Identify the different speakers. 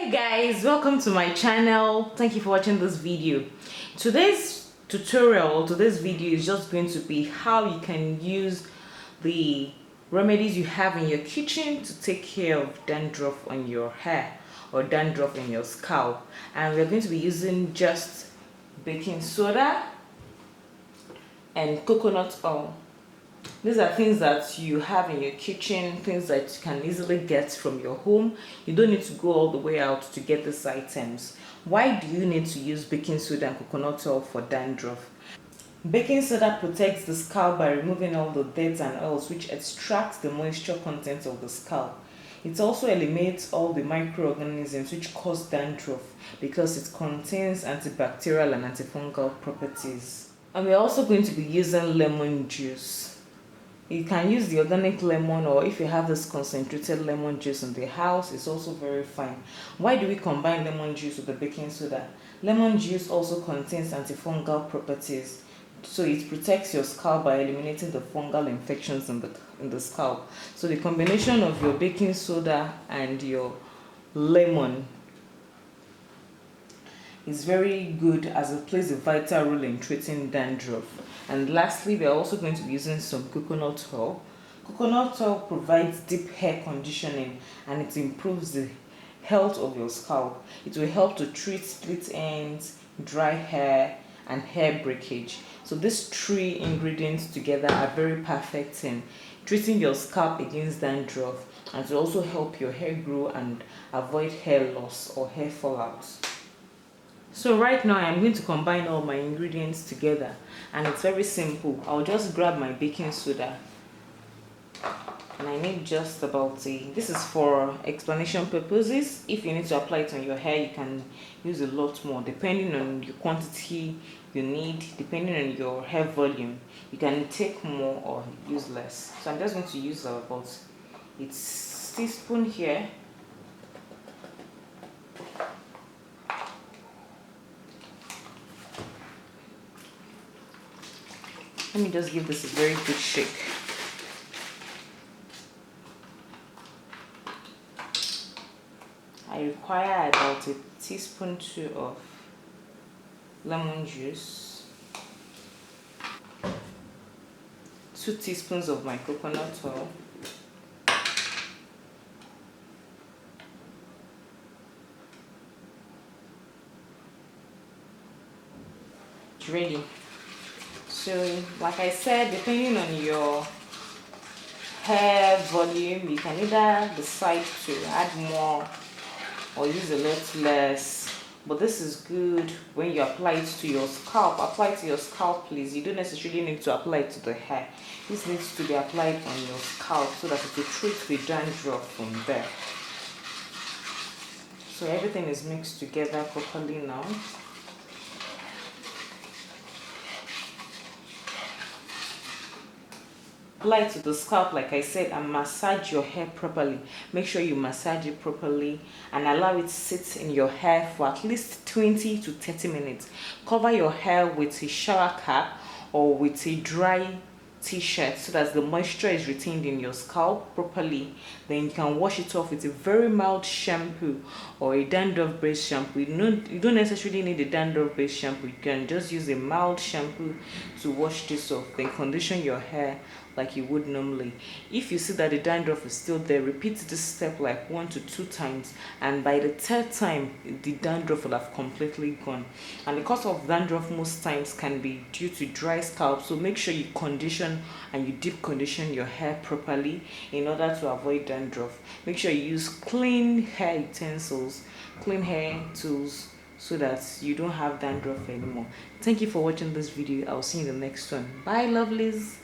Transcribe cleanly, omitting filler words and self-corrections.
Speaker 1: Hey guys, welcome to my channel. Thank you for watching this video. Today's tutorial, today's video is just going to be how you can use the remedies you have in your kitchen to take care of dandruff on your hair or dandruff in your scalp. And we're going to be using just baking soda and coconut oil. These are things that you have in your kitchen, things that you can easily get from your home. You don't need to go all the way out to get these items. Why do you need to use baking soda and coconut oil for dandruff? Baking soda protects the scalp by removing all the dirt and oils which extracts the moisture content of the scalp. It also eliminates all the microorganisms which cause dandruff because it contains antibacterial and antifungal properties. And we're also going to be using lemon juice. You can use the organic lemon, or if you have this concentrated lemon juice in the house, it's also very fine. Why do we combine lemon juice with the baking soda? Lemon juice also contains antifungal properties, so it protects your scalp by eliminating the fungal infections in the scalp. So the combination of your baking soda and your lemon is very good, as it plays a vital role in treating dandruff. And lastly, we are also going to be using some coconut oil. Coconut oil provides deep hair conditioning and it improves the health of your scalp. It will help to treat split ends, dry hair, and hair breakage. So these three ingredients together are very perfect in treating your scalp against dandruff, and to also help your hair grow and avoid hair loss or hair fallout. So right now I'm going to combine all my ingredients together, and it's very simple. I'll just grab my baking soda, and I need just about this is for explanation purposes. If you need to apply it on your hair, you can use a lot more depending on the quantity you need, depending on your hair volume. You can take more or use less. So I'm just going to use about it's teaspoon here. Let me just give this a very good shake. I require about a teaspoon or two of lemon juice, 2 teaspoons of my coconut oil, ready. So like I said, depending on your hair volume, you can either decide to add more or use a little less, but this is good when you apply it to your scalp. Apply it to your scalp, please. You don't necessarily need to apply it to the hair. This needs to be applied on your scalp so that it will treat the dandruff from there. So everything is mixed together properly now. Apply it to the scalp like I said, and massage your hair properly. Make sure you massage it properly and allow it to sit in your hair for at least 20 to 30 minutes. Cover your hair with a shower cap or with a dry t-shirt so that the moisture is retained in your scalp properly. Then you can wash it off with a very mild shampoo or a dandruff based shampoo. You don't necessarily need a dandruff based shampoo. You can just use a mild shampoo to wash this off. Then condition your hair like you would normally. If you see that the dandruff is still there, repeat this step like 1 to 2 times, and by the 3rd time the dandruff will have completely gone. And the cause of dandruff most times can be due to dry scalp, so make sure you condition and you deep condition your hair properly in order to avoid dandruff. Make sure you use clean hair utensils, clean hair tools, so that you don't have dandruff anymore. Thank you for watching this video. I'll see you in the next one. Bye lovelies.